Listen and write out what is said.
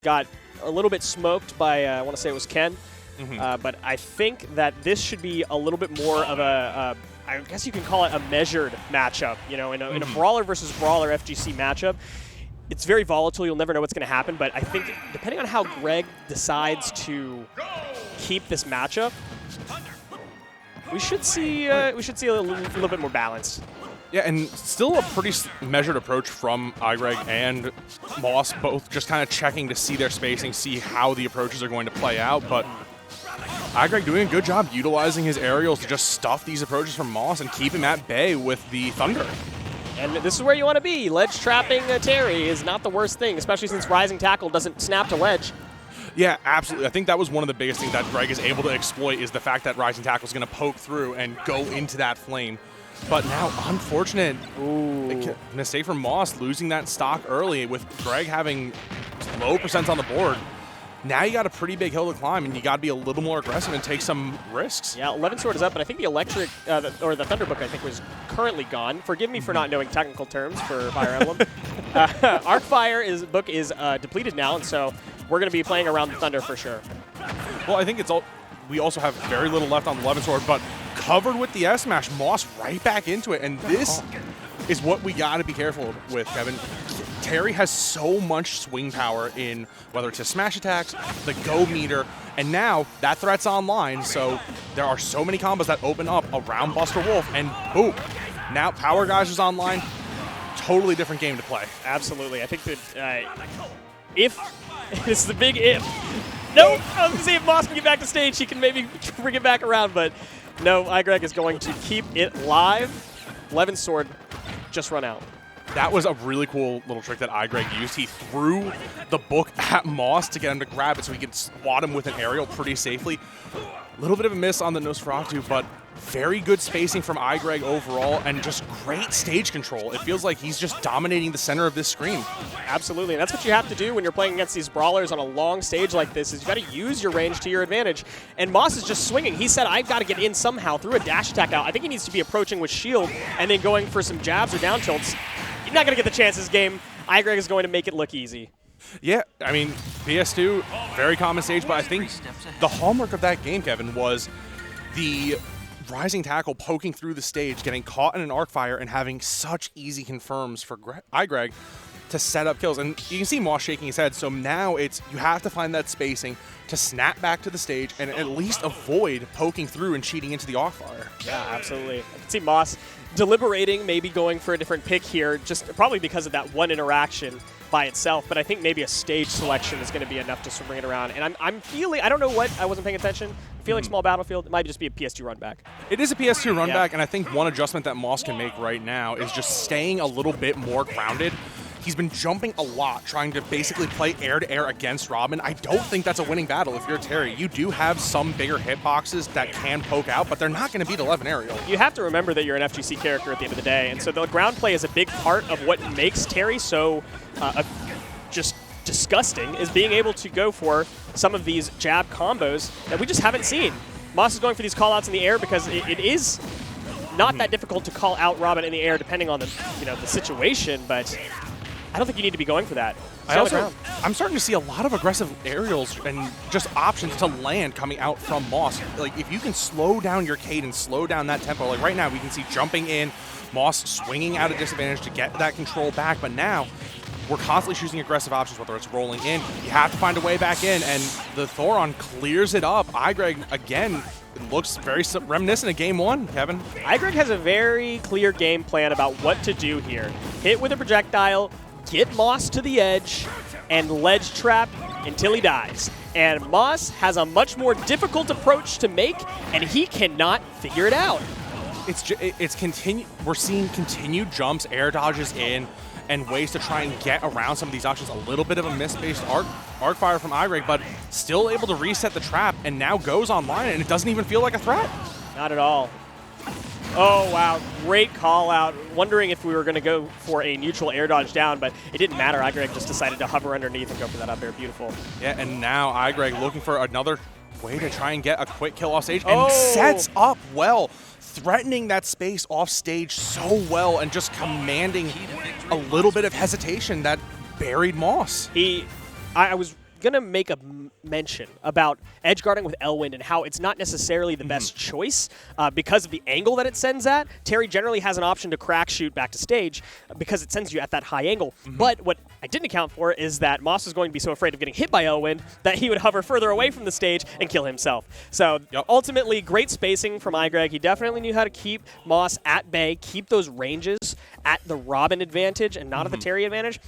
got a little bit smoked by, I want to say it was Ken. But I think that this should be a little bit more of I guess you can call it a measured matchup. You know, in a brawler versus brawler FGC matchup, it's very volatile. You'll never know what's going to happen. But I think depending on how Greg decides to keep this matchup, we should see a little bit more balance. Yeah, and still a pretty measured approach from iGreg and Moss, both just kind of checking to see their spacing, see how the approaches are going to play out. But iGreg doing a good job utilizing his aerials to just stuff these approaches from Moss and keep him at bay with the Thunder. And this is where you want to be. Ledge trapping Terry is not the worst thing, especially since Rising Tackle doesn't snap to ledge. Yeah, absolutely. I think that was one of the biggest things that Greg is able to exploit is the fact that Rising Tackle is going to poke through and go into that flame. But now, unfortunate mistake from Moss, losing that stock early with Greg having low percents on the board. Now you got a pretty big hill to climb, and you got to be a little more aggressive and take some risks. Yeah, 11 Sword is up, but I think the Electric, or the Thunderbook, I think, was currently gone. Forgive me for not knowing technical terms for Fire Emblem. Arcfire book is depleted now, and so we're going to be playing around the Thunder for sure. Well, I think we also have very little left on the 11 Sword, but covered with the S-Smash, Moss right back into it, and this is what we got to be careful with, Kevin. Terry has so much swing power in whether it's his smash attacks, the go meter, and now that threat's online, so there are so many combos that open up around Buster Wolf, and boom, now Power Geyser's online, totally different game to play. Absolutely. I think that if, this is the big if, nope, I was going to say if Moss can get back to stage, he can maybe bring it back around, but no, iGreg is going to keep it live. 11 Sword just run out. That was a really cool little trick that iGreg used. He threw the book at Moss to get him to grab it so he could swat him with an aerial pretty safely. A little bit of a miss on the Nosferatu, but very good spacing from iGreg overall and just great stage control. It feels like he's just dominating the center of this screen. Absolutely, and that's what you have to do when you're playing against these brawlers on a long stage like this, is you got to use your range to your advantage. And Moss is just swinging. He said, I've got to get in somehow through a dash attack out. I think he needs to be approaching with shield and then going for some jabs or down tilts. You're not going to get the chance this game. iGreg is going to make it look easy. Yeah, I mean, PS2, very common stage, but I think the hallmark of that game, Kevin, was the Rising Tackle poking through the stage, getting caught in an Arcfire, and having such easy confirms for iGreg to set up kills. And you can see Moss shaking his head, so now it's you have to find that spacing to snap back to the stage and at least avoid poking through and cheating into the Arcfire. Yeah, absolutely. I can see Moss deliberating, maybe going for a different pick here, just probably because of that one interaction by itself, but I think maybe a stage selection is going to be enough to bring it around. And I'm feeling, I don't know what, I wasn't paying attention. I feel like Small Battlefield, it might just be a PS2 run back. It is a PS2 run back, and I think one adjustment that Moss can make right now is just staying a little bit more grounded. He's been jumping a lot, trying to basically play air-to-air against Robin. I don't think that's a winning battle if you're Terry. You do have some bigger hitboxes that can poke out, but they're not going to beat 11 aerial. You have to remember that you're an FGC character at the end of the day, and so the ground play is a big part of what makes Terry so just disgusting, is being able to go for some of these jab combos that we just haven't seen. Moss is going for these call-outs in the air because it is not that difficult to call out Robin in the air depending on the situation, but I don't think you need to be going for that. I'm starting to see a lot of aggressive aerials and just options to land coming out from Moss. Like, if you can slow down your cadence, slow down that tempo, like right now we can see jumping in, Moss swinging out a disadvantage to get that control back, but now we're constantly choosing aggressive options, whether it's rolling in. You have to find a way back in, and the Thoron clears it up. iGreg, again, it looks very reminiscent of Game 1, Kevin. iGreg has a very clear game plan about what to do here. Hit with a projectile, get Moss to the edge, and ledge trap until he dies. And Moss has a much more difficult approach to make, and he cannot figure it out. We're seeing continued jumps, air dodges in, and ways to try and get around some of these options. A little bit of a miss-based Arcfire from iGreg, but still able to reset the trap, and now goes online, and it doesn't even feel like a threat. Not at all. Oh, wow. Great call out. Wondering if we were going to go for a neutral air dodge down, but it didn't matter. iGreg just decided to hover underneath and go for that up air. Beautiful. Yeah, and now iGreg looking for another way to try and get a quick kill off stage, and sets up well, threatening that space off stage so well and just commanding a little bit of hesitation that buried Moss. I was going to make a mention about edge guarding with Elwind and how it's not necessarily the best choice because of the angle that it sends at. Terry generally has an option to crack shoot back to stage because it sends you at that high angle. But what I didn't account for is that Moss was going to be so afraid of getting hit by Elwind that he would hover further away from the stage and kill himself. So ultimately, great spacing from iGreg. He definitely knew how to keep Moss at bay, keep those ranges at the Robin advantage and not at the Terry advantage.